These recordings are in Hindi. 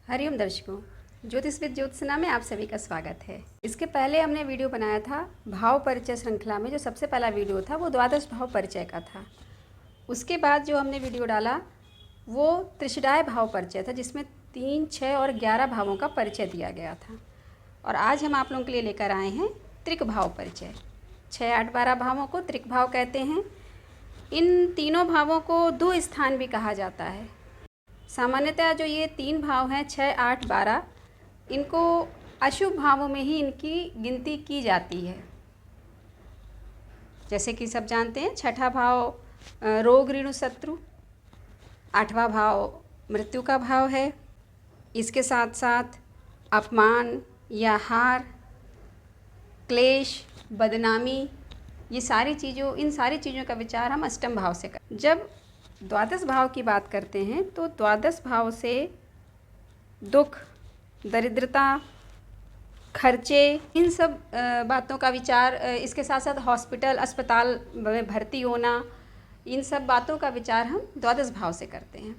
हरिओम दर्शकों, ज्योतिष विद ज्योत्सना में आप सभी का स्वागत है। इसके पहले हमने वीडियो बनाया था भाव परिचय श्रृंखला में। जो सबसे पहला वीडियो था वो द्वादश भाव परिचय का था। उसके बाद जो हमने वीडियो डाला वो त्रिशिराय भाव परिचय था, जिसमें 3, 6 और 11 भावों का परिचय दिया गया था। और आज हम आप लोगों के लिए लेकर आए हैं त्रिक भाव परिचय। 6, 8, 12 भावों को त्रिक भाव कहते हैं। इन तीनों भावों को दो स्थान भी कहा जाता है। सामान्यतः जो ये 3 भाव हैं 6, 8, 12, इनको अशुभ भावों में ही इनकी गिनती की जाती है। जैसे कि सब जानते हैं, छठा भाव रोग ऋण शत्रु, 8वां भाव मृत्यु का भाव है। इसके साथ साथ अपमान या हार, क्लेश, बदनामी, इन सारी चीज़ों का विचार हम अष्टम भाव से करते हैं। जब द्वादश भाव की बात करते हैं तो द्वादश भाव से दुख, दरिद्रता, खर्चे, इन सब बातों का विचार, इसके साथ साथ हॉस्पिटल, अस्पताल में भर्ती होना, इन सब बातों का विचार हम द्वादश भाव से करते हैं।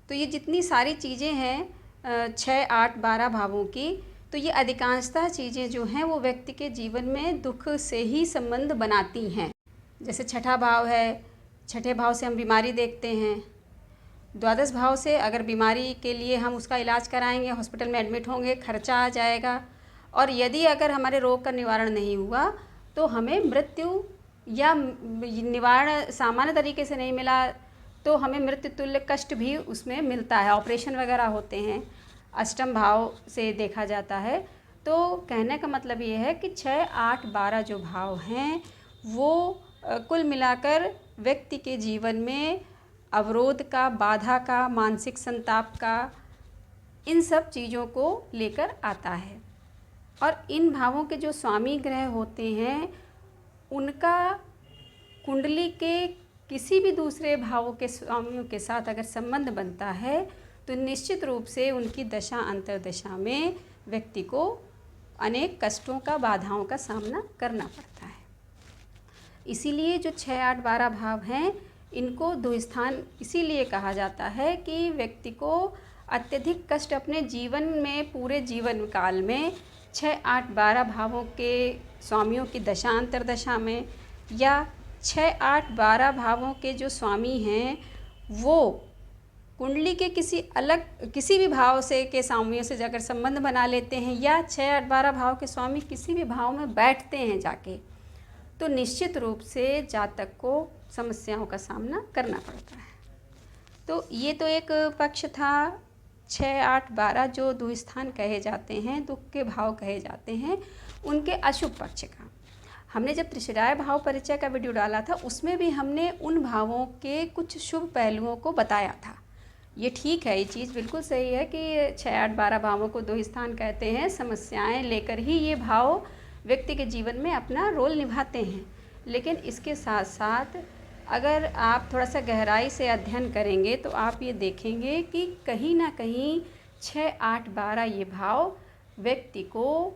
तो ये जितनी सारी चीज़ें हैं 6, 8, 12 भावों की, तो ये अधिकांशतः चीज़ें जो हैं वो व्यक्ति के जीवन में दुख से ही संबंध बनाती हैं। जैसे छठा भाव है, छठे भाव से हम बीमारी देखते हैं। द्वादश भाव से अगर बीमारी के लिए हम उसका इलाज कराएंगे, हॉस्पिटल में एडमिट होंगे, खर्चा आ जाएगा। और यदि अगर हमारे रोग का निवारण नहीं हुआ तो हमें मृत्यु या निवारण सामान्य तरीके से नहीं मिला तो हमें मृत्यु तुल्य कष्ट भी उसमें मिलता है। ऑपरेशन वगैरह होते हैं, अष्टम भाव से देखा जाता है। तो कहने का मतलब ये है कि 6, 8, 12 जो भाव हैं वो कुल मिलाकर व्यक्ति के जीवन में अवरोध का, बाधा का, मानसिक संताप का, इन सब चीज़ों को लेकर आता है। और इन भावों के जो स्वामी ग्रह होते हैं उनका कुंडली के किसी भी दूसरे भावों के स्वामियों के साथ अगर संबंध बनता है तो निश्चित रूप से उनकी दशा अंतर्दशा में व्यक्ति को अनेक कष्टों का, बाधाओं का सामना करना पड़ता है। इसीलिए जो 6, 8, 12 भाव हैं इनको दो स्थान इसीलिए कहा जाता है कि व्यक्ति को अत्यधिक कष्ट अपने जीवन में, पूरे जीवन काल में 6, 8, 12 भावों के स्वामियों की दशा अंतर्दशा में या 6, 8, 12 भावों के जो स्वामी हैं वो कुंडली के किसी भी भाव से के स्वामियों से अगर संबंध बना लेते हैं या 6, 8, 12 भाव के स्वामी किसी भी भाव में बैठते हैं जाके, तो निश्चित रूप से जातक को समस्याओं का सामना करना पड़ता है। तो ये तो एक पक्ष था 6, 8, 12 जो दो स्थान कहे जाते हैं, दुख के भाव कहे जाते हैं, उनके अशुभ पक्ष का। हमने जब त्रिशिराय भाव परिचय का वीडियो डाला था उसमें भी हमने उन भावों के कुछ शुभ पहलुओं को बताया था। ये ठीक है, ये चीज़ बिल्कुल सही है कि 6, 8, 12 भावों को दो स्थान कहते हैं। समस्याएं लेकर ही ये भाव व्यक्ति के जीवन में अपना रोल निभाते हैं। लेकिन इसके साथ साथ अगर आप थोड़ा सा गहराई से अध्ययन करेंगे तो आप ये देखेंगे कि कहीं ना कहीं 6, 8, 12 ये भाव व्यक्ति को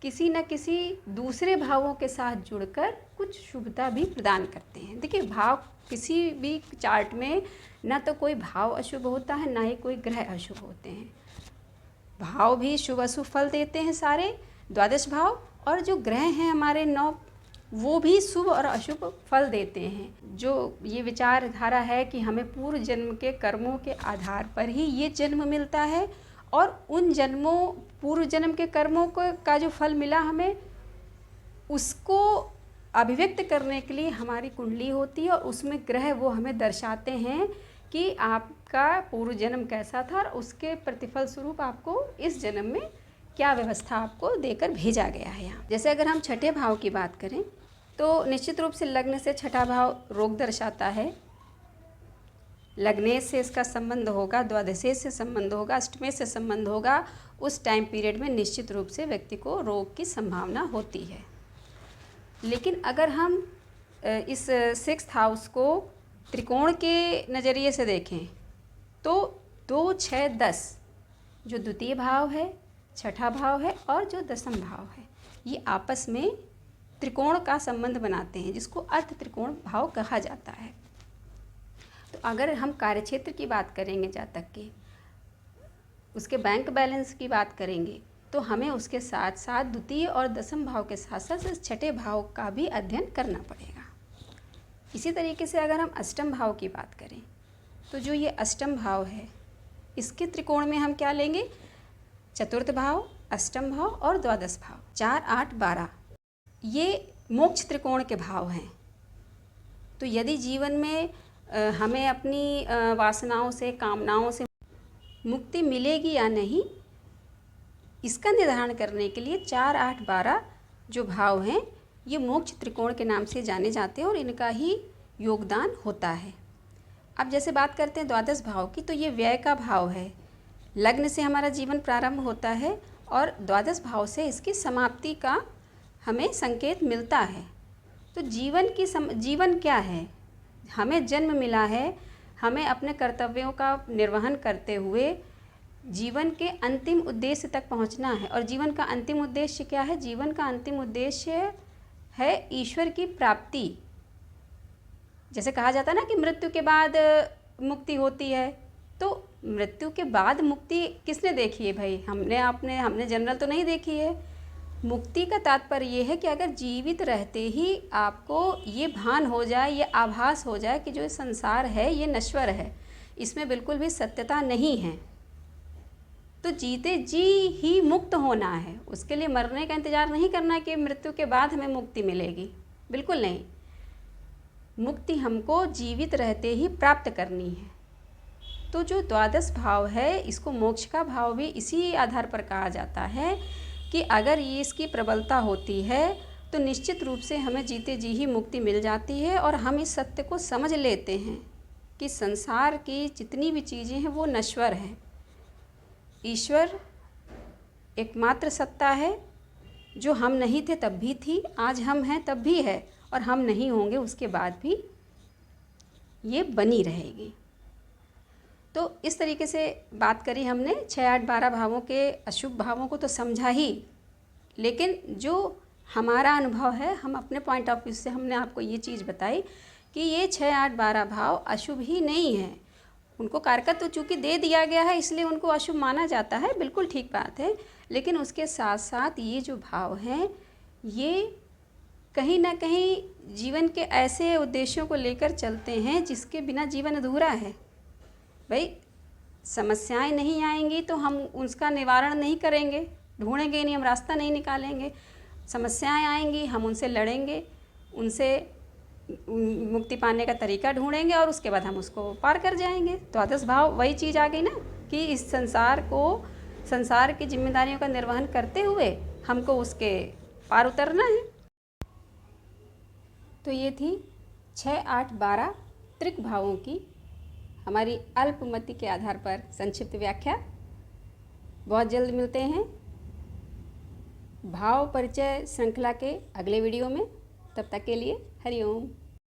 किसी न किसी दूसरे भावों के साथ जुड़कर कुछ शुभता भी प्रदान करते हैं। देखिए, भाव किसी भी चार्ट में ना तो कोई भाव अशुभ होता है, ना ही कोई ग्रह अशुभ होते हैं। भाव भी शुभ अशुभ फल देते हैं सारे द्वादश भाव, और जो ग्रह हैं हमारे 9 वो भी शुभ और अशुभ फल देते हैं। जो ये विचारधारा है कि हमें पूर्व जन्म के कर्मों के आधार पर ही ये जन्म मिलता है और उन पूर्व जन्म के कर्मों का जो फल मिला हमें, उसको अभिव्यक्त करने के लिए हमारी कुंडली होती है और उसमें ग्रह वो हमें दर्शाते हैं कि आपका पूर्व जन्म कैसा था और उसके प्रतिफल स्वरूप आपको इस जन्म में क्या व्यवस्था आपको देकर भेजा गया है यहाँ। जैसे अगर हम छठे भाव की बात करें तो निश्चित रूप से लग्न से छठा भाव रोग दर्शाता है। लग्नेश से इसका संबंध होगा, द्वादशेश से संबंध होगा, अष्टमेश से संबंध होगा। उस टाइम पीरियड में निश्चित रूप से व्यक्ति को रोग की संभावना होती है। लेकिन अगर हम इस 6th हाउस को त्रिकोण के नज़रिए से देखें तो 2, 6, 10 जो द्वितीय भाव है, छठा भाव है और जो दशम भाव है, ये आपस में त्रिकोण का संबंध बनाते हैं, जिसको अर्थ त्रिकोण भाव कहा जाता है। तो अगर हम कार्यक्षेत्र की बात करेंगे जातक की, उसके बैंक बैलेंस की बात करेंगे तो हमें उसके साथ साथ द्वितीय और दशम भाव के साथ साथ इस छठे भाव का भी अध्ययन करना पड़ेगा। इसी तरीके से अगर हम अष्टम भाव की बात करें तो जो ये अष्टम भाव है इसके त्रिकोण में हम क्या लेंगे, चतुर्थ भाव, अष्टम भाव और द्वादश भाव। 4, 8, 12 ये मोक्ष त्रिकोण के भाव हैं। तो यदि जीवन में हमें अपनी वासनाओं से, कामनाओं से मुक्ति मिलेगी या नहीं, इसका निर्धारण करने के लिए 4, 8, 12 जो भाव हैं ये मोक्ष त्रिकोण के नाम से जाने जाते हैं और इनका ही योगदान होता है। अब जैसे बात करते हैं द्वादश भाव की, तो ये व्यय का भाव है। लग्न से हमारा जीवन प्रारंभ होता है और द्वादश भाव से इसकी समाप्ति का हमें संकेत मिलता है। तो जीवन क्या है, हमें जन्म मिला है, हमें अपने कर्तव्यों का निर्वहन करते हुए जीवन के अंतिम उद्देश्य तक पहुंचना है। और जीवन का अंतिम उद्देश्य क्या है, जीवन का अंतिम उद्देश्य है ईश्वर की प्राप्ति। जैसे कहा जाता है ना कि मृत्यु के बाद मुक्ति होती है, तो मृत्यु के बाद मुक्ति किसने देखी है भाई, हमने जनरल तो नहीं देखी है। मुक्ति का तात्पर्य ये है कि अगर जीवित रहते ही आपको ये भान हो जाए, ये आभास हो जाए कि जो ये संसार है ये नश्वर है, इसमें बिल्कुल भी सत्यता नहीं है, तो जीते जी ही मुक्त होना है। उसके लिए मरने का इंतज़ार नहीं करना कि मृत्यु के बाद हमें मुक्ति मिलेगी, बिल्कुल नहीं। मुक्ति हमको जीवित रहते ही प्राप्त करनी है। तो जो द्वादश भाव है इसको मोक्ष का भाव भी इसी आधार पर कहा जाता है कि अगर ये इसकी प्रबलता होती है तो निश्चित रूप से हमें जीते जी ही मुक्ति मिल जाती है और हम इस सत्य को समझ लेते हैं कि संसार की जितनी भी चीज़ें हैं वो नश्वर हैं। ईश्वर एकमात्र सत्ता है जो हम नहीं थे तब भी थी, आज हम हैं तब भी है और हम नहीं होंगे उसके बाद भी ये बनी रहेगी। तो इस तरीके से बात करी हमने 6, 8, 12 भावों के अशुभ भावों को तो समझा ही, लेकिन जो हमारा अनुभव है, हम अपने पॉइंट ऑफ व्यू से हमने आपको ये चीज़ बताई कि ये 6, 8, 12 भाव अशुभ ही नहीं है। उनको कारकत्व तो चूँकि दे दिया गया है इसलिए उनको अशुभ माना जाता है, बिल्कुल ठीक बात है। लेकिन उसके साथ साथ ये जो भाव हैं ये कहीं ना कहीं जीवन के ऐसे उद्देश्यों को लेकर चलते हैं जिसके बिना जीवन अधूरा है। भाई समस्याएं नहीं आएंगी तो हम उसका निवारण नहीं करेंगे, ढूंढेंगे नहीं, हम रास्ता नहीं निकालेंगे। समस्याएं आएंगी, हम उनसे लड़ेंगे, उनसे मुक्ति पाने का तरीका ढूंढेंगे और उसके बाद हम उसको पार कर जाएंगे। द्वादश भाव वही चीज़ आ गई ना कि इस संसार की जिम्मेदारियों का निर्वहन करते हुए हमको उसके पार उतरना है। तो ये थी 6, 8, 12 त्रिक भावों की हमारी अल्पमति के आधार पर संक्षिप्त व्याख्या। बहुत जल्द मिलते हैं भाव परिचय श्रृंखला के अगले वीडियो में। तब तक के लिए हरि ओम।